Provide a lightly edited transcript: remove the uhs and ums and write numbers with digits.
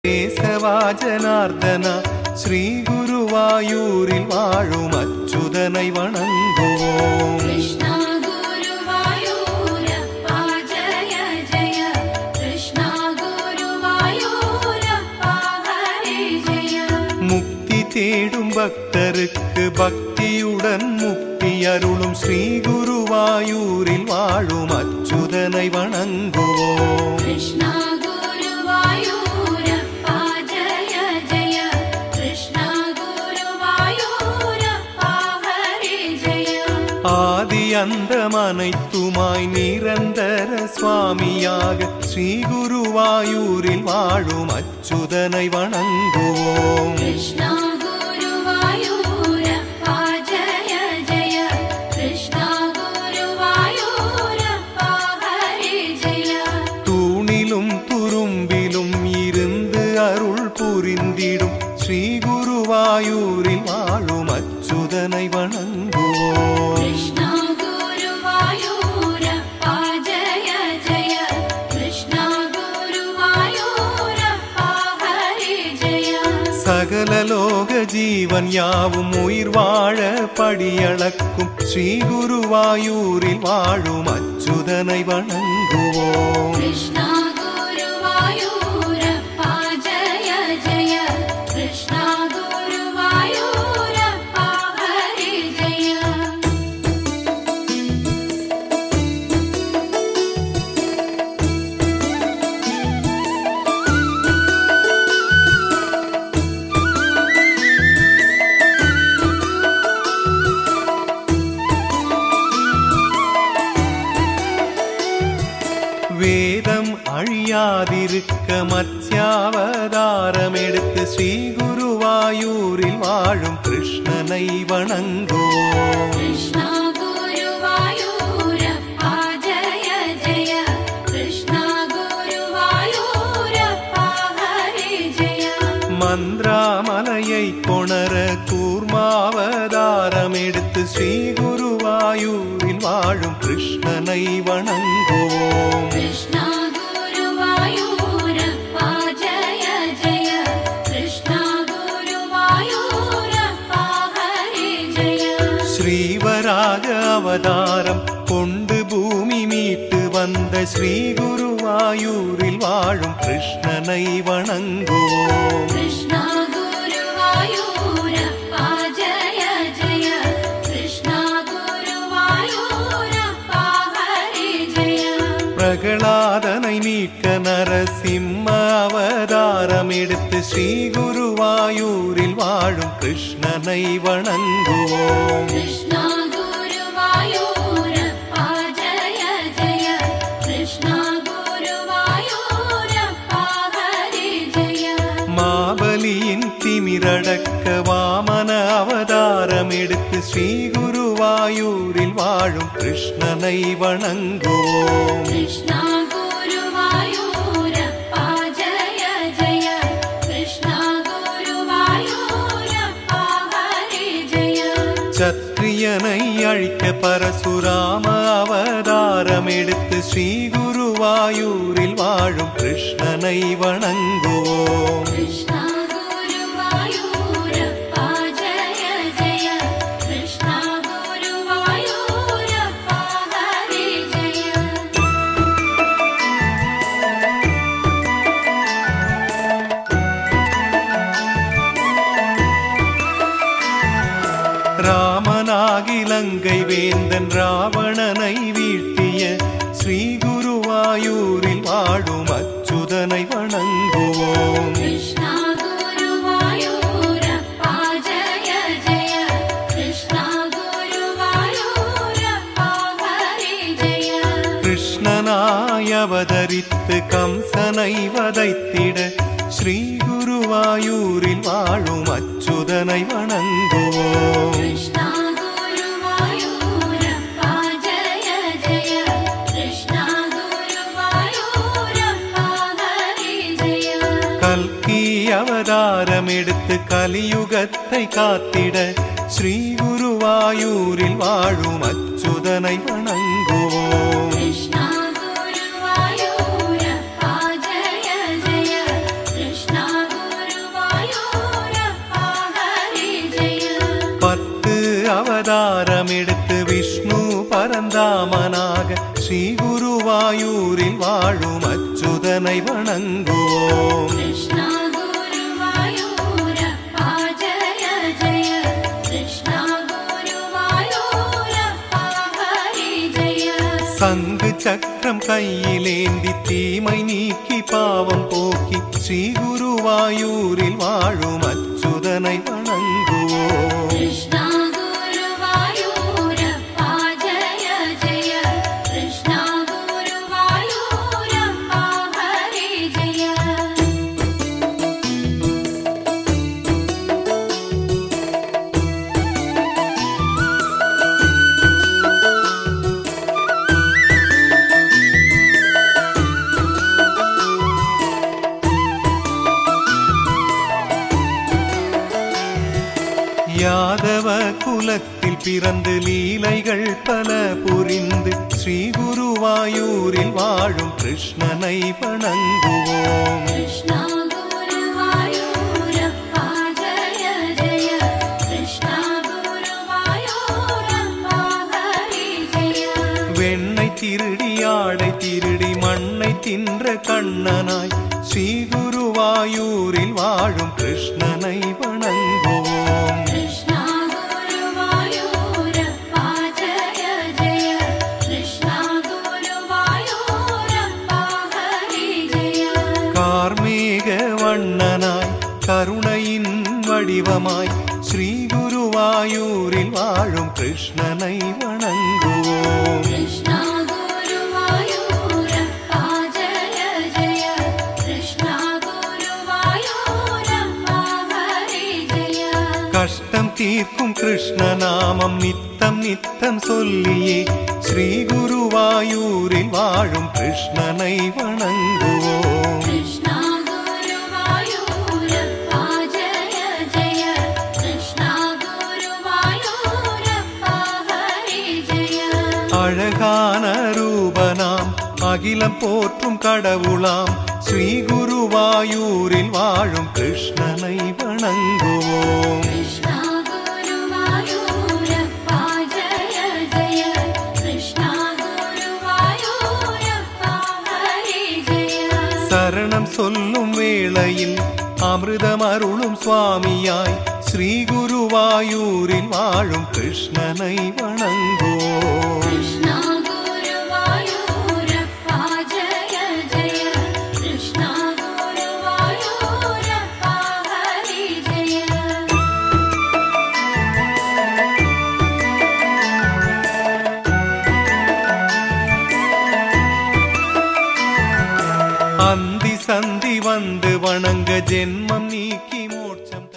കേശവാജനാർദ്ദന ശ്രീ ഗുരുവായൂരിൽ വാഴും അച്യുതനെ വണങ്ങുவோம். കൃഷ്ണ ഗുരുവായൂരപ്പ ജയ ജയ കൃഷ്ണ ഗുരുവായൂരപ്പ ഹരേ ജയ. മുക്തി തേടും ഭക്തർക്ക് ഭക്തിയുടൻ മുക്തി അരുളും ശ്രീ ഗുരുവായൂരിൽ വാഴും അച്യുതനെ വണങ്ങുவோம். കൃഷ്ണ ഗുരുവായൂരപ്പ ജയ ജയ കൃഷ്ണ ഗുരുവായൂരപ്പ ഹരേ ജയ. ആദി അന്തമനൈത്തുമായി നിരന്തര സ്വാമിയാക ശ്രീ ഗുരുവായൂരിൽ വാഴും അച്യുതനെ വണങ്ങുவோம். കൃഷ്ണ ഗുരുവായൂരപ്പ ജയ ജയ കൃഷ്ണ ഗുരുവായൂരപ്പ ഹരേ ജയ. തൂണിലും തുരുമ്പിലും ഇരുന്ന് അരുൾ പുരിന്തിടും ശ്രീ ഗുരുവായൂരിൽ വാഴും അച്യുതനെ വണങ്ങുவோம். കൃഷ്ണ ഗുരുവായൂരപ്പ ജയ ജയ കൃഷ്ണ ഗുരുവായൂരപ്പ ഹരേ ജയ. സകല ലോക ജീവൻ യാവും ഉയിർ വാഴ പടിയളക്കും ശ്രീ ഗുരുവായൂരിൽ വാഴും അച്യുതനെ വണങ്ങുவோம். കൃഷ്ണ ഗുരുവായൂരപ്പ ജയ ജയ കൃഷ്ണ ഗുരുവായൂരപ്പ ഹരേ ജയ. വേദം അഴിയാതിരുക്ക മത്സ്യാവതാരമെടുത്ത് ശ്രീ ഗുരുവായൂരിൽ വാഴും കൃഷ്ണനെ വണങ്ങുவோம். കൃഷ്ണ ഗുരുവായൂരപ്പ ജയ ജയ കൃഷ്ണ ഗുരുവായൂരപ്പ ഹരേ ജയ. മന്ത്രാമലயை കൊണര കൂർമാവതാരമെടുത്ത് ശ്രീ ഗുരുവായൂരിൽ വാഴും കൃഷ്ണനെ വണങ്ങുவோம். കൃഷ്ണ ഗുരുവായൂരപ്പ ജയ ജയ കൃഷ്ണ ഗുരുവായൂരപ്പ ഹരേ ജയ. ശ്രീവരാഗ അവതാരം കൊണ്ട് ഭൂമി മീട്ട് വந்த ശ്രീ ഗുരുവായൂരിൽ വാഴും കൃഷ്ണനെ വണങ്ങുவோம். കൃഷ്ണ ഗുരുവായൂരപ്പ ജയ ജയ കൃഷ്ണ ഗുരുവായൂരപ്പ ഹരേ ജയ. പ്രഹ്ലാദனை மீட்க நரசிம்ம அவதாரமெடுத்து ஸ்ரீ குருவாயூரில் வாழும் கிருஷ்ணனை வணங்குவோம். കൃഷ്ണ ഗുരുവായൂരപ്പ ജയ ജയ കൃഷ്ണ ഗുരുവായൂരപ്പ ഹരേ ജയ. மாபலியின் திமிரடக்க வாமன அவதாரமெடுத்து ஸ்ரீ குருவாயூரில் வாழும் கிருஷ்ணனை வணங்குவோம். കൃഷ്ണ ഗുരുവായൂരപ്പ ജയ ജയ കൃഷ്ണ ഗുരുവായൂരപ്പ ഹരേ ജയ. சத்திரியனை அழிக்க பரசுராம அவதாரமெடுத்து ஸ்ரீ குருவாயூரில் வாழும் கிருஷ்ணனை வணங்குவோம். வேந்தன் ராவணனை வீழ்த்திய ஸ்ரீ குருவாயூரில் வாழும் அச்சுதனை வணங்குவோம். കൃഷ്ണ ഗുരുവായൂരപ്പ ജയ ജയ കൃഷ്ണ ഗുരുവായൂരപ്പ ഹരേ ജയ. கிருஷ்ணனாய் அவதரித்து கம்சனை வதைத்திட ஸ்ரீ குருவாயூரில் வாழும் அச்சுதனை வணங்குவோம். அவதாரமெடுத்து விஷ்ணு பரந்தாமனாக ஸ்ரீ குருவாயூரில் வாழும் அச்சுதனை வணங்குவோம். कृष्णा गुरुवायूरप्पा जय जय कृष्णा गुरुवायूरप्पा हरि जय. சங்கு சக்கரம் கையிலேந்தி தீமை நீக்கி பாவம் போக்கி ஸ்ரீ குருவாயூரில் வாழும் அச்சுதனை வணங்குவோம். कृष्णा गुरुवायूरप्पा जय जय कृष्णा गुरुवायूरप्पा हरि जय. யாதவ குலத்தில் பிறந்து லீலைகள் பல புரிந்து ஸ்ரீ குருவாயூரில் வாழும் கிருஷ்ணனை வணங்குவோம். कृष्णा गुरुवायूरप्पा जय जय कृष्णा गुरुवायूरप्पा हरि जय. வெண்ணை திருடி ஆடை திருடி மண்ணை தின்ற கண்ணனாய் ஸ்ரீ குருவாயூரில் வாழும் கிருஷ்ணனை வணங்குவோம். कृष्णा गुरुवायूरप्पा जय जय कृष्णा गुरुवायूरप्पा हरि जय. கார்மேக வண்ணனாய் கருணையின் வடிவமாய் ஸ்ரீ குருவாயூரில் வாழும் கிருஷ்ணனை வணங்குவோம். कृष्णा गुरुवायूरप्पा जय जय कृष्णा गुरुवायूरप्पा हरि जय. கஷ்டம் தீர்க்கும் கிருஷ்ண நாமம் நித்தம் நித்தம் சொல்லியே ஸ்ரீ குருவாயூரில் வாழும் கிருஷ்ணனை வணங்குவோம். कृष्णा गुरुवायूरप्पा जय जय कृष्णा गुरुवायूरप्पा हरि जय. அழகான ரூபனாம் அகிலம் போற்றும் கடவுளாம் ஸ்ரீ குருவாயூரில் வாழும் கிருஷ்ணனை வணங்குவோம். कृष्णा गुरुवायूरप्पा जय जय कृष्णा गुरुवायूरप्पा हरि जय. சரணம் சொல்லும் வேளையில் அமிர்தம் அருளும் சுவாமியாய் ஸ்ரீ குருவாயூரில் வாழும் கிருஷ்ணனை வணங்குவோம். कृष्णा गुरुवायूरप्पा जय जय कृष्णा गुरुवायूरप्पा हरि जय. அந்தி சந்தி வந்து வணங்க ஜென்மம் நீக்கி மோட்சம்